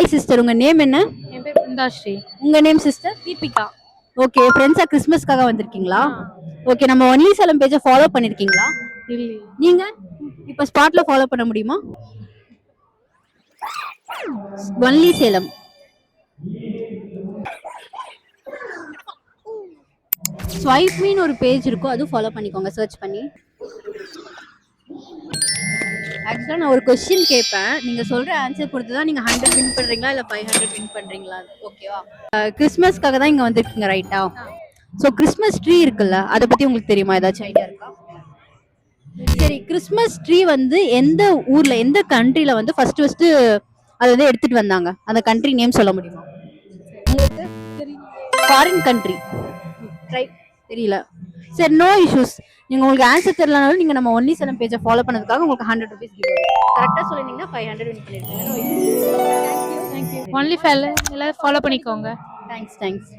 Hi sister, உங்க name என்ன? என் பேர் பிருந்தாஸ்ரீ. உங்க நேம் சிஸ்டர்? தீபிகா. ஓகே, ஃப்ரெண்ட்ஸா கிறிஸ்மஸ்க்காக வந்திருக்கீங்களா? ஓகே, நம்ம ஒன்லி சேலம் பேஜை ஃபாலோ பண்ணிருக்கீங்களா? இல்லையே. நீங்க இப்ப ஸ்பாட்ல ஃபாலோ பண்ண முடியுமா? ஒன்லி சேலம். ஸ்வைப் மீன் ஒரு பேஜ் இருக்கும், அதுவும் ஃபாலோ பண்ணிக்கோங்க சர்ச் பண்ணி. ஆக்சுவலாக நான் ஒரு கொஸ்டின் கேட்பேன், நீங்கள் சொல்கிற ஆன்சர் பொறுத்து தான் நீங்கள் 100 வின் பண்ணுறீங்களா இல்லை 500 வின் பண்ணுறீங்களா? ஓகேவா? கிறிஸ்மஸ்க்காக தான் இங்கே வந்திருக்கீங்க ரைட்டா? ஸோ கிறிஸ்மஸ் ட்ரீ இருக்குல்ல, அதை பற்றி உங்களுக்கு தெரியுமா? ஏதாச்சும் ஐடியா இருக்கா? சரி, கிறிஸ்மஸ் ட்ரீ வந்து எந்த ஊர்ல, எந்த கண்ட்ரில வந்து ஃபர்ஸ்ட் அதை வந்து எடுத்துட்டு வந்தாங்க? அந்த கண்ட்ரி நேம் சொல்ல முடியுமா உங்களுக்கு? Foreign country. ட்ரை தெரியல. சரி, நோ இஷ்யூஸ். நீங்க உங்களுக்கு ஆன்சர் தெரியலனாலும் நீங்க நம்ம ஒன்லி சேலம் பேஜை ஃபாலோ பண்ணதுக்காக உங்களுக்கு 100 rupees கிவ் அவே. கரெக்டா சொல்லிருந்தீங்கன்னா 500 வின் பண்ணிருக்கீங்க. No issues. தேங்க்யூ. ஒன்லி ஃபேல எல்லாம் ஃபாலோ பண்ணிக்கோங்க. தேங்க்ஸ்.